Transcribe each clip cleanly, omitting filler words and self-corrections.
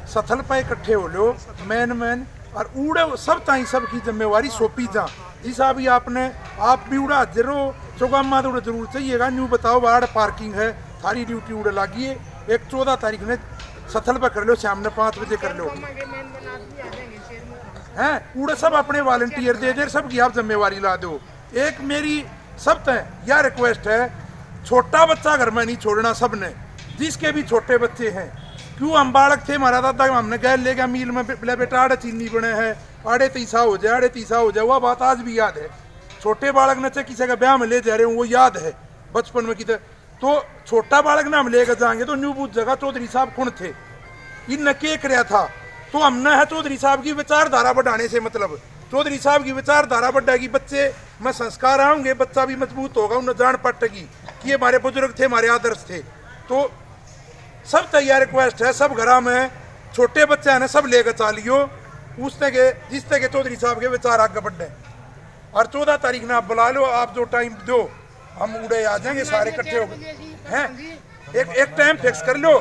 सथल पे इकट्ठे हो लो मैन और उड़े सब ताई सबकी जिम्मेवारी सौंपी जा। जिसा भी आपने आप भी उड़ा जरो चौगामा तो जरूर चाहिएगा। न्यू बताओ बाहर पार्किंग है, थारी ड्यूटी उड़ लागी है। एक 14 तारीख ने सथल पर कर लो, शाम ने 5 बजे कर लो हैं। उड़े सब अपने वॉलंटियर दे दे, सबकी आप जिम्मेवारी ला दो। एक मेरी सब तय यह रिक्वेस्ट है, छोटा बच्चा घर में नहीं छोड़ना सबने, जिसके भी छोटे बच्चे हैं। क्यों हम बालक थे, हमारा दादा हमने गैल ले गया मील में, बेटा आड़े चीनी बने है, आड़े तीसा हो जाए, वह बात आज भी याद है। छोटे बालक ने चाहे किसी का ब्याह में ले जा रहे हूँ, वो याद है बचपन में किधर। तो छोटा बालक ने हम लेकर जाएंगे तो न्यू बूथ जगह चौधरी साहब कौन थे, इनने के कराया था। तो हमने है चौधरी साहब की विचारधारा बढ़ाने से मतलब, चौधरी साहब की विचारधारा बढ़ाएगी, बच्चे में संस्कार आएंगे, बच्चा भी मजबूत होगा, उन्हें जान पड़ेगी कि ये हमारे बुजुर्ग थे, हमारे आदर्श थे। तो सब तैयार रिक्वेस्ट है, सब घरा में छोटे बच्चे हैं सब लेकर चालियो, उसने के जिससे के चौधरी साहब के विचार आगे बढ़े। और 14 तारीख ने आप बुला लो, आप जो टाइम दो हम उड़े आ जाएंगे सारे इकट्ठे हो गए हैं। एक टाइम फिक्स कर लो,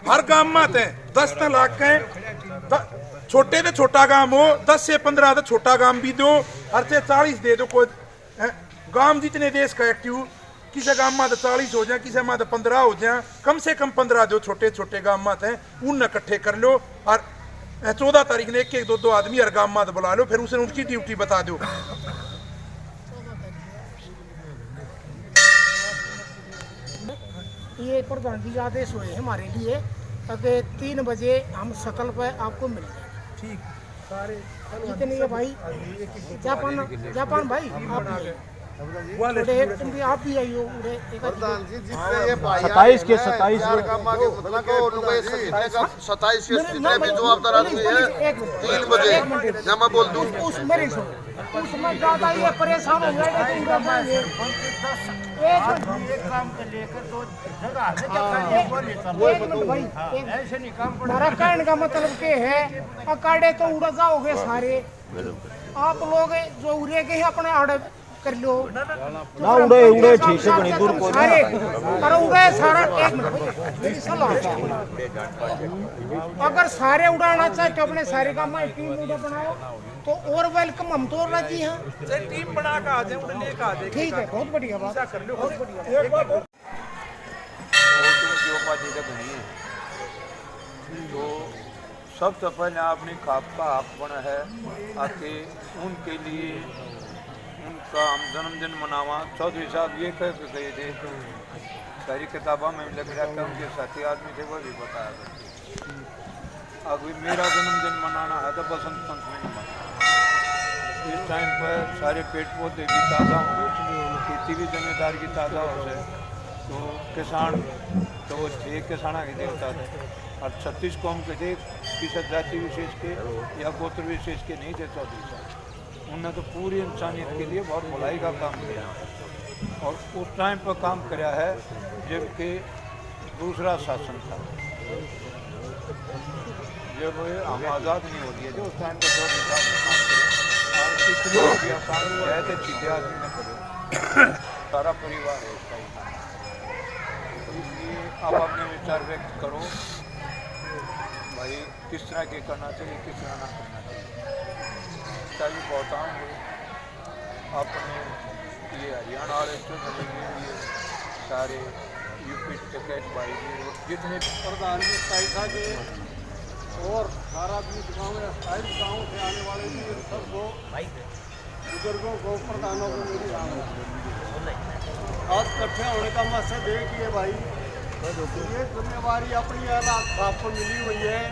हर गांव में आते हैं 10 लाख के, छोटे से छोटा गांव हो 10 से 15 तो छोटा गांव भी दो, और से 40 दे दो। कोई गांव जितने देश का एक्टिव, किसी गांव में तो 40 हो जाए, किसी में तो 15 हो जाए, कम से कम 15 दो छोटे छोटे गांव में हैं, उन इकट्ठे कर लो। और 14 तारीख ने एक 2 आदमी हर गांव में बुला लो, फिर उसे उनकी ड्यूटी बता दो। ये प्रधान जी आदेश हुए हैं हमारे लिए, अगर 3 बजे हम सतल पर आपको मिल जाएंगे। ठीक, सारे कितने ये भाई जापान भाई आप आप भी आइयो। 27 के 27 जितने भी जवाबदार आदमी है 3 बजे जमा बोल दूं। उसमें ज्यादा ये परेशान हो जाएगा। एक काम को लेकर 2 जगह हमारा कहने का मतलब के है, अकाड़े तो उड़ जाओगे सारे आप लोग, जो उड़े के ही अपने आड़े कर लो ना, उड़े ठीक से बनी दूर को सारे, और उड़े सारा। एक मिनट मेरी सलाह, अगर सारे उड़ाना चाहे तो अपने सारे काम में टीम उड़ा बनाओ तो और वेलकम, हम तो राजी हैं। टीम बना के आ जाए, उड़ने का आ जाए। ठीक है, बहुत बढ़िया बात कर लो, बहुत बढ़िया। तो सबसे पहले अपनी खाप का हक बना है आके उनके लिए उनका हम जन्मदिन मनावा। चौधरी साहब ये कह के गए थे, सारी किताबों में लग रहा था, उनके साथी आदमी थे वो भी बताया करते। अभी मेरा जन्मदिन मनाना है तो बसंत पंचमी मनाना। इस टाइम पर सारे पेड़ पौधे भी ताज़ा होंगे, खेती भी जमींदार की ताज़ा हो जाए। तो किसान तो वो एक किसान के देवता थे, और 36 कौम के थे, किसी जाति विशेष के या गोत्र विशेष के नहीं थे चौधरी साहब। उन्होंने तो पूरी इंसानियत के लिए बहुत भलाई का काम किया, और उस टाइम पर काम किया है जबकि दूसरा शासन था, जब हम आज़ाद नहीं हो रही है, जो उस टाइम पर चौधरी साहब ने काम किया। और इतनी रुपया काम किया है तो सीधे आदमी ने करे, सारा परिवार है उसका ही काम। इसलिए आप अपने विचार व्यक्त करो भाई, किस तरह के करना चाहिए, किस तरह ना करना चाहिए। बताऊँगे अपने ये हरियाणा वाले जो ये सारे यूपी टिकट भाई जितने प्रधान जी 27 के और सारा भी गाँव में 27 गाँव से आने वाले भी सबको बुजुर्गों को, प्रधानों को मेरी राम आज इकट्ठे होने का मकसद है कि ये भाई ये जिम्मेवारी अपनी आपको मिली हुई है,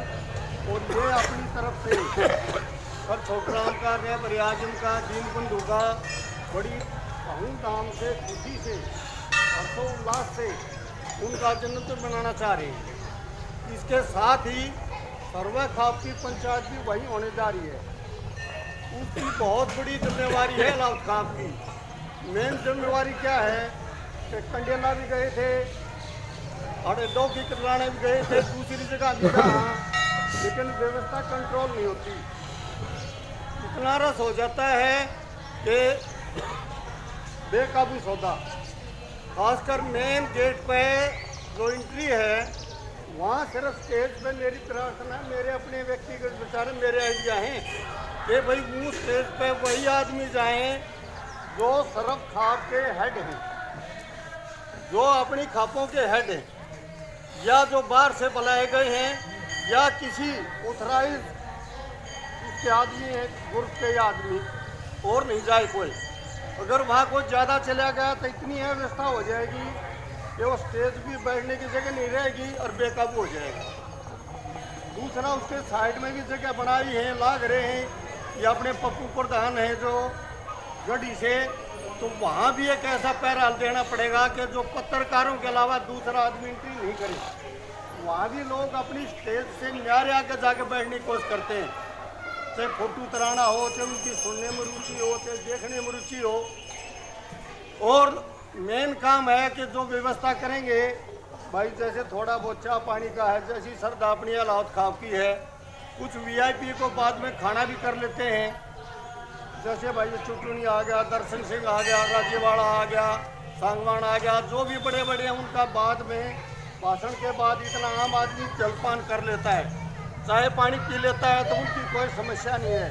और ये अपनी तरफ से हर प्रोग्राम का, रैब रियाजम का, दीन बंधु का बड़ी धूमधाम से, खुशी से, हर्षोल्लास से उनका जन्मदिन मनाना चाह रहे हैं। इसके साथ ही सर्वे खाप की पंचायत भी वहीं होने जा रही है, उसकी बहुत बड़ी जिम्मेवारी है। लाउद खाप की मेन जिम्मेवारी क्या है कि कंडेला भी गए थे, अरे डोकी करलाने भी गए थे, दूसरी जगह भी जहाँ, लेकिन व्यवस्था कंट्रोल नहीं होती। इतना रस हो जाता है कि बेकाबू सौदा, खासकर मेन गेट पे जो एंट्री है वहाँ सिर्फ स्टेज पे मेरी प्रार्थना, मेरे अपने व्यक्तिगत विचार, मेरे आइडिया हैं कि भाई वो स्टेज पे वही आदमी जाएं जो सरफ खाप के हेड हैं, जो अपनी खापों के हेड हैं, या जो बाहर से बुलाए गए हैं, या किसी ऑथराइज उसके आदमी हैं, ग्रुप के आदमी, और नहीं जाए कोई। अगर वहाँ कोई ज़्यादा चला गया तो इतनी व्यवस्था हो जाएगी कि वो स्टेज भी बैठने की जगह नहीं रहेगी और बेकाबू हो जाएगा। दूसरा, उसके साइड में भी जगह बनाई है, लाग रहे हैं, ये अपने पप्पू प्रधान है जो गढ़ी से, तो वहाँ भी एक ऐसा पैराल देना पड़ेगा कि जो पत्रकारों के अलावा दूसरा आदमी एंट्री नहीं करे। वहाँ भी लोग अपनी स्टेज से न्यारे आके जाके बैठने की कोशिश करते हैं, चाहे फोटो तराना हो, चाहे उनकी सुनने में रुचि हो, चाहे देखने में रुचि हो। और मेन काम है कि जो व्यवस्था करेंगे भाई, जैसे थोड़ा बहुत चाय पानी का है, जैसी श्रद्धा अपनी अलावत खाब की है, कुछ वीआईपी को बाद में खाना भी कर लेते हैं, जैसे भाई चुटुनी आ गया, दर्शन सिंह आ गया, राज्यवाड़ा आ गया, सांगवान आ गया, जो भी बड़े बड़े हैं उनका बाद में भाषण के बाद इतना आम आदमी जलपान कर लेता है, चाय पानी पी लेता है, तो उनकी कोई समस्या नहीं है।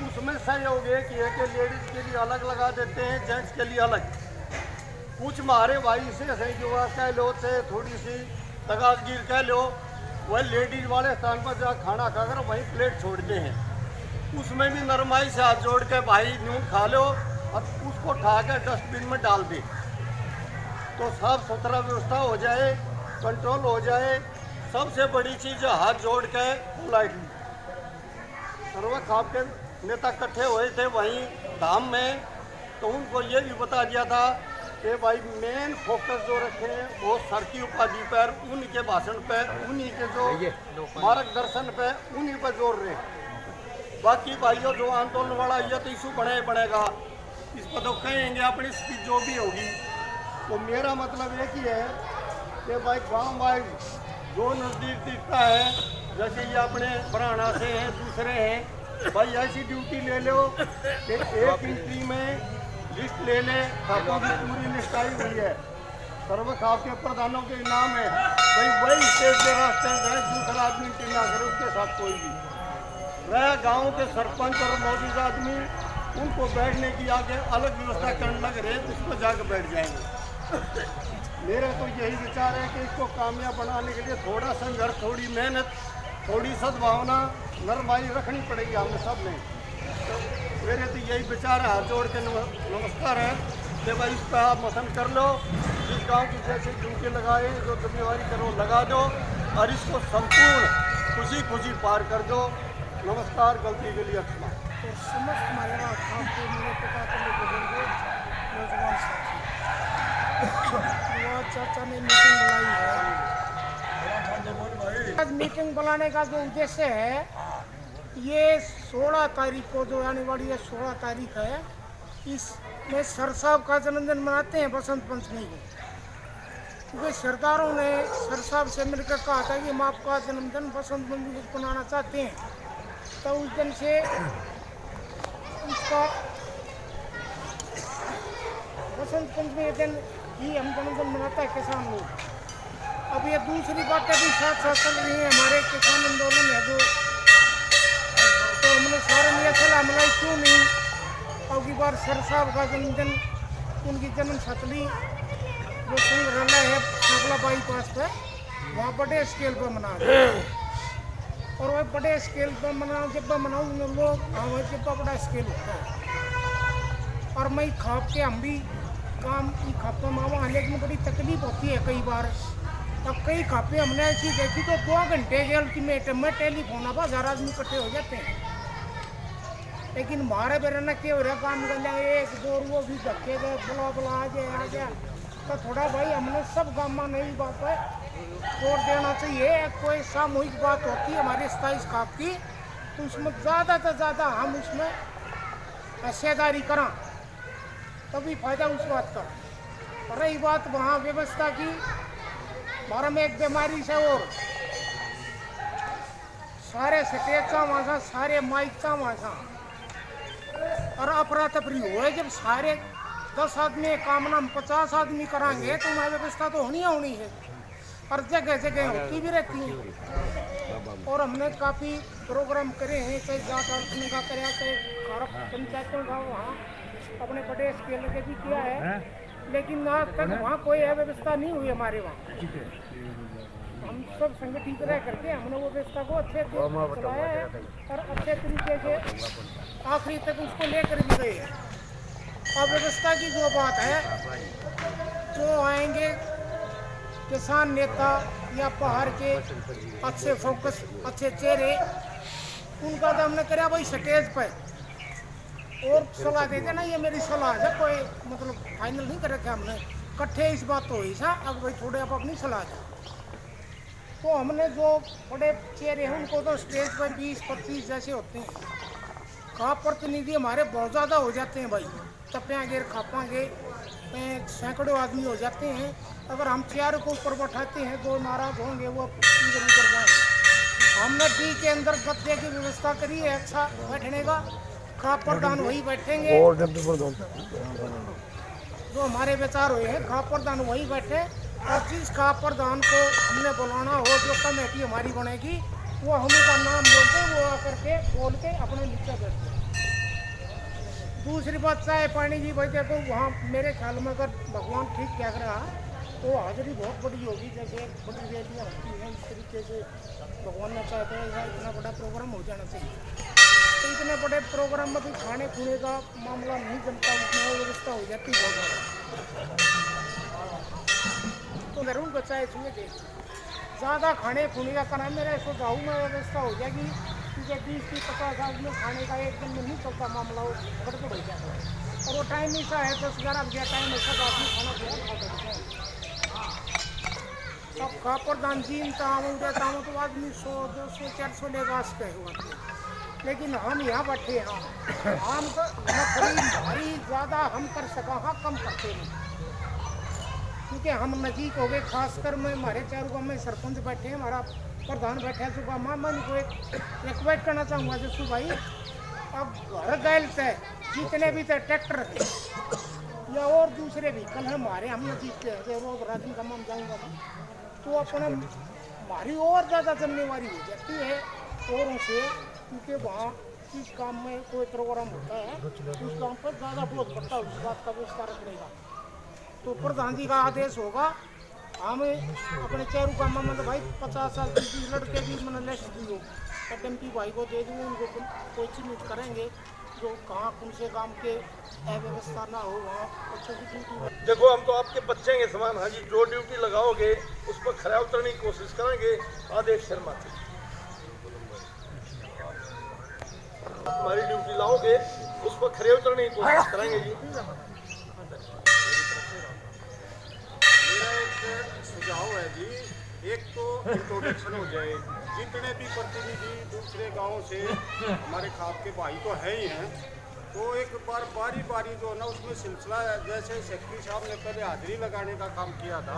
उसमें सहयोग एक ही है कि लेडीज़ के लिए अलग लगा देते हैं, जेंट्स के लिए अलग। कुछ मारे भाई से जो कह लो, चाहे थोड़ी सी तगाजगीर कह लो, वह लेडीज़ वाले स्थान पर जहाँ खाना खाकर वहीं प्लेट छोड़ते हैं, उसमें भी नरमाई से हाथ जोड़ के भाई नून खा लो और उसको उठा के डस्टबिन में डाल दे, तो साफ सुथरा व्यवस्था हो जाए, कंट्रोल हो जाए। सबसे बड़ी चीज़ है हाथ जोड़ के पोलाइटली। सर्व खाप के नेता इकट्ठे हुए थे वहीं धाम में, तो उनको ये भी बता दिया था कि भाई मेन फोकस जो रखें वो सर की उपाधि पर, उन्हीं के भाषण पर, उन्हीं के जो मार्गदर्शन पर, उन्हीं पर जोर रहे। बाकी भाइयों जो आंदोलन वाला ये तो इशू बनेगा, इस पर तो कहेंगे अपनी स्पीच जो भी होगी। तो मेरा मतलब एक ही है कि भाई गाँव वाइज जो नज़दीक दिखता है, जैसे ये अपने बराना से हैं, दूसरे हैं, भाई ऐसी ड्यूटी ले लो कि एक एंट्री में लिस्ट ले ले, खापों की पूरी लिस्ट आई हुई है, सर्व खाप के प्रधानों के नाम है, भाई वही स्टेज के रास्ते जाए, दूसरा आदमी एंट्री ना करे उसके साथ कोई भी रह। गाँव के सरपंच और मौजूदा आदमी उनको बैठने की आगे अलग व्यवस्था करने लग रहे, उस पर जाकर बैठ जाएंगे। मेरा तो यही विचार है कि इसको कामयाब बनाने के लिए थोड़ा संघर्ष, थोड़ी मेहनत, थोड़ी सद्भावना, नरमाई रखनी पड़ेगी हमें सब में। तो मेरे तो यही विचार है, हाथ जोड़ के नमस्कार है कि भाई इस पर आप मसन कर लो, जिस गांव की जैसे ड्यूटी लगाए, जो जिम्मेवारी करो लगा दो, और इसको संपूर्ण खुशी खुशी पार कर दो। नमस्कार, गलती के लिए क्षमा। तो समस्त मालेगांव खाप के मेरे पिता के बुजुर्ग नौजवान साथी, चाचा ने मीटिंग बुलाई है। आज मीटिंग बुलाने का जो उद्देश्य है, ये 16 तारीख को जो आने वाली है 16 तारीख है, इसमें सर साहब का जन्मदिन मनाते हैं बसंत पंचमी को, क्योंकि सरदारों ने सर साहब से मिलकर कहा था कि हम आपका जन्मदिन बसंत पंचमी को मनाना चाहते हैं। तो उस दिन से उसका बसंत पंचमी के दिन ही हम जन्मदिन मनाता है किसान लोग। अब ये दूसरी बातें भी साथ साथ चल रही हैं, हमारे किसान आंदोलन है जो, तो हमने सारा लिया चला हमला क्यों नहीं, अब की बार सर साहब का जन्मदिन, उनकी जन्म शतली जो संग्रहालय है शापला बाईपास पर, वहाँ बड़े स्केल पर मना रहे हैं। और वह बड़े स्केल पर मनाओ, जब मनाऊँ लोग हाँ जब बड़ा स्केल होता है। और मैं खाप के हम भी काम खापा मावा, लेकिन बड़ी तकलीफ होती है कई बार। अब कई खापे हमने ऐसी देखी तो 2 घंटे के अल्टीमेट में टेलीफोन अब 1000 आदमी इकट्ठे हो जाते हैं, लेकिन हमारे बेरना के हो रहा काम कर लिया, 1-2 वो भी धक्के गए, बुला आ गया। तो थोड़ा भाई हमने सब गाँव में नई बात है जोर देना चाहिए। कोई सामूहिक बात होती है हमारी 27 खाप की, तो उसमें ज़्यादा से ज़्यादा हम उसमें हिस्सेदारी करें, तभी फायदा उस बात का। और रही बात वहाँ व्यवस्था की, हमारा में एक बीमारी से और सारे स्टेज का वहाँ, सारे माइक का वहाँ, और अफरा तफरी हो, जब सारे 10 आदमी काम ना 50 आदमी कराएंगे तो वहाँ व्यवस्था तो होनी है। और जगह जगह होती भी रहती हैं। और हमने काफ़ी प्रोग्राम करे हैं, कई जात आदमी का कराया, कई पंचायतों का वहाँ अपने बड़े स्केल के भी किया है, लेकिन आज तक वहाँ कोई अव्यवस्था नहीं हुई हमारे वहाँ। हम सब संगठित रह करके हमने वो व्यवस्था को अच्छे से चलाया है और अच्छे तरीके से आखिरी तक उसको लेकर भी गए हैं। अव्यवस्था की जो बात है, जो आएंगे किसान नेता या बाहर के अच्छे फोकस अच्छे चेहरे, उनका तो हमने कराया भाई स्टेज पर और सलाह देते ना, ये मेरी सलाह है, कोई मतलब फाइनल नहीं कर रखा हमने, इकट्ठे इस बात तो हुई सा अब भाई थोड़े आप अपनी सलाह दें। तो हमने जो बड़े चेहरे हैं उनको तो स्टेज पर 20-25 जैसे होते हैं, खा प्रतिनिधि हमारे बहुत ज़्यादा हो जाते हैं भाई, चप्पेंगे खापांगे सैकड़ों आदमी हो जाते हैं। अगर हम चेयर को ऊपर बैठाते हैं तो नाराज होंगे, वो इधर उधर जाएंगे। हमने डी के अंदर गद्दे की व्यवस्था करी है, अच्छा बैठने का, खाप प्रधान वही बैठेंगे, जो हमारे विचार हुए हैं खाप प्रधान वही बैठे। और जिस खाप प्रधान को हमने बुलाना हो, जो कमेटी हमारी बनेगी, वो हम का नाम बोलते हैं, वो आकर के बोल के अपने नीचे बैठते हैं। दूसरी बात चाय पानी की वजह को वहाँ मेरे ख्याल में अगर भगवान ठीक कह रहा तो हाजिरी बहुत बड़ी होगी, जैसे बड़ी रैलियाँ होती हैं इस तरीके से भगवान ने चाहते हैं यार इतना बड़ा प्रोग्राम हो जाना चाहिए। तो इतने बड़े प्रोग्राम में भी खाने खुने का मामला नहीं जमता, उसमें व्यवस्था हो जाती बहुत ज़्यादा। तो ज़रूर बचाए छुए थे ज़्यादा खाने खुने का करना, मेरा सुझाव में व्यवस्था हो जाएगी, क्योंकि 20-50 आदमी खाने का एक दिन में नहीं चलता मामला, वो गड़बड़ हो जाता है। और वो टाइम ऐसा है 10-11 बजे टाइम ऐसा आदमी खाना खिला खा सकते हैं। अब खा प्रधान जी उड़ता हूँ तो आदमी 100-200-400 लेगा आस्ते हुआ, लेकिन हम यहाँ बैठे हैं, हम तो भारी ज़्यादा हम कर सका, हाँ कम करते नहीं, क्योंकि हम नज़दीक हो गए। खासकर मैं हमारे चारों गाँव में सरपंच बैठे हैं, हमारा प्रधान बैठा है सुबह। मैं को एक रिक्वेस्ट करना चाहूँगा जसू भाई, अब घर गैल से जितने भी थे ट्रैक्टर या और दूसरे व्हीकल है हमारे, हम नज़दीक के रोज राजन का मैं जाऊँगा तो अपने हमारी और ज़्यादा जिम्मेवारी हो जाती है औरों से, क्योंकि वहाँ इस काम में कोई प्रोग्राम होता है उस काम पर ज़्यादा बोझ पड़ता है, उस बात का विस्तार रहेगा। तो प्रधान जी का आदेश होगा, हम अपने चारों काम में मतलब भाई 50 साल 30 लड़के भी मैंने लिस्ट दी हो, एमपी भाई को दे दूँगा, उनको कोई चिन्हित करेंगे जो कहाँ कौन से काम के अव्यवस्था ना हो वहाँ अच्छे की ड्यूटी। देखो हम तो आपके बच्चे के समान हैं जी, जो ड्यूटी लगाओगे उस पर खरा उतरने की कोशिश करेंगे। आदेश शर्मा थे, हमारी ड्यूटी लाओगे उस पर खरे उतरने की कोशिश करेंगे जी। मेरा एक सुझाव है जी, एक तो इंट्रोडक्शन हो जाए, जितने भी प्रतिनिधि दूसरे गांवों से हमारे खाप के भाई तो है ही हैं, तो एक बार बारी बारी जो है ना उसमें सिलसिला है, जैसे सेक्रेटरी साहब ने पहले हाजिरी लगाने का काम किया था,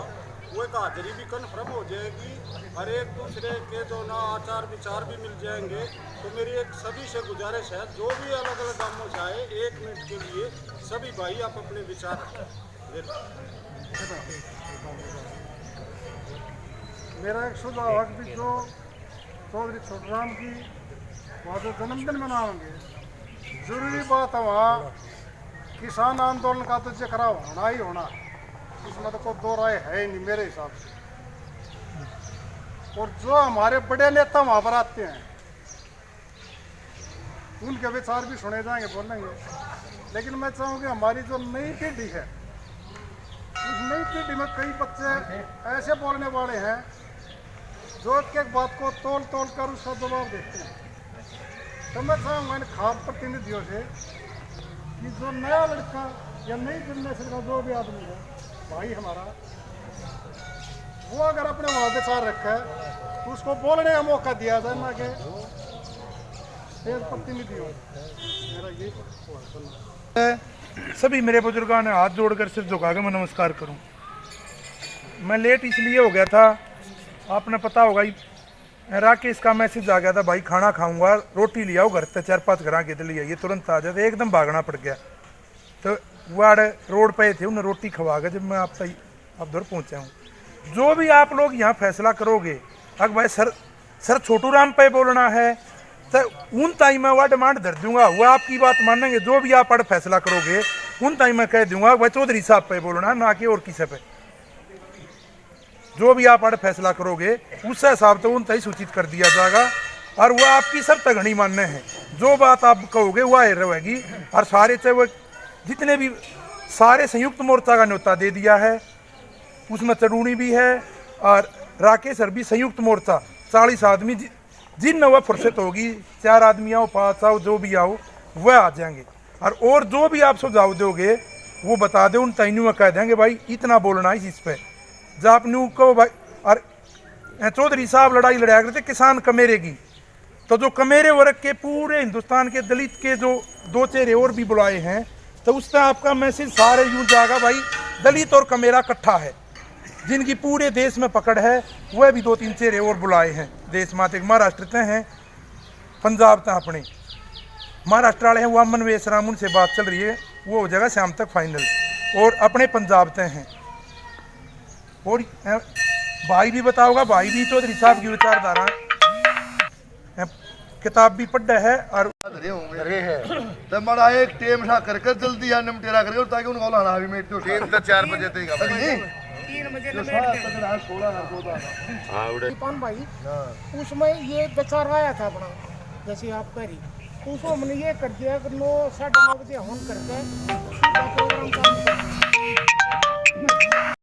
वो एक हाजिरी भी कन्फर्म हो जाएगी, हर एक दूसरे के जो ना आचार विचार भी मिल जाएंगे। तो मेरी एक सभी से गुजारिश है, जो भी अलग अलग कामों से आए 1 मिनट के लिए सभी भाई आप अपने विचार रखें। मेरा एक सुझाव है कि जो चौधरी छोटराम की वहाँ जो जन्मदिन मनाएंगे, जरूरी बात है वहाँ किसान आंदोलन का तो जिक्र होना ही होना, इसमें तो कोई दो राय है ही नहीं मेरे हिसाब से। और जो हमारे बड़े नेता वहाँ पर आते हैं उनके विचार भी सुने जाएंगे, बोलेंगे, लेकिन मैं चाहूँगी हमारी जो नई पीढ़ी है, उस नई पीढ़ी में कई बच्चे ऐसे बोलने वाले हैं जो एक एक बात को तोल तोल कर उसका जवाब देते हैं। तो मैं चाहूँगा इन खाप प्रतिनिधियों से कि जो नया लड़का या नई जनरेशन का जो भी आदमी है भाई हमारा, वो अगर अपने वहाँ विचार रखे तो उसको बोलने का मौका दिया जाए, ना कि प्रतिनिधियों। मेरा यही सभी मेरे बुजुर्गों ने हाथ जोड़कर सिर्फ झुका के मैं नमस्कार करूं। मैं लेट इसलिए हो गया था, आपने पता होगा राकेश का मैसेज आ गया था, भाई खाना खाऊंगा, रोटी ले आओ घर से, 4-5 घर के लिए ये तुरंत आ जाते, एकदम भागना पड़ गया। तो वाड़ रोड पे थे, उन्हें रोटी खवा के जब मैं आप उधर पहुंचा हूँ, जो भी आप लोग यहाँ फैसला करोगे, अगर भाई सर छोटू राम पे बोलना है तो उन टाइम में वह डिमांड धर दूंगा, वह आपकी बात मानेंगे। जो भी आप फैसला करोगे उन टाइम में कह दूंगा भाई चौधरी साहब पे बोलना, ना कि और किसी पे। जो भी आप फैसला करोगे उस हिसाब से उन तय सूचित कर दिया जाएगा, और वह आपकी सब तगड़ी मानने हैं। जो बात आप कहोगे वह रहेगी। और सारे चाहे वो जितने भी सारे संयुक्त मोर्चा का न्योता दे दिया है, उसमें तरुणी भी है और राकेश सर भी। संयुक्त मोर्चा 40 आदमी जिन वह फुर्सत होगी, 4 आदमी आओ 5 आओ जो भी आओ वह आ जाएंगे। और जो भी आप सुझाव दोगे वो बता दो, उन तैनू में कह देंगे भाई इतना बोलना है इस पे। जब आप न्यू कहो भाई, और चौधरी साहब लड़ाई लड़ाया करते किसान कमेरे की, तो जो कमेरे वर्ग के पूरे हिंदुस्तान के दलित के जो 2 चेहरे और भी बुलाए हैं, तो उससे आपका मैसेज सारे यूं जाएगा भाई दलित और कमेरा इकट्ठा है। जिनकी पूरे देश में पकड़ है वह भी 2-3 चेहरे और बुलाए हैं देश माते। महाराष्ट्र तय हैं, पंजाब तक अपने महाराष्ट्र वाले हैं, वो अमन वेसराम उनसे बात चल रही है, वो हो जाएगा शाम तक फाइनल। और अपने पंजाब तय हैं। और भाई भी बताओगा, भाई भी चौधरी साहब की विचारधारा किताब भी पढ़ा है। और अरे है तो मरा एक टेम सा करके जल्दी या निमटेरा करके, ताकि उनको लाना भी मेट तो टेम तो 4 बजे तक 3 बजे दीपान भाई उसमें ये विचार आया था अपना, जैसे आप कह रही, उसको हमने ये कर दिया कि 9 साढ़े 9 बजे हवन करके प्रोग्राम चालू कर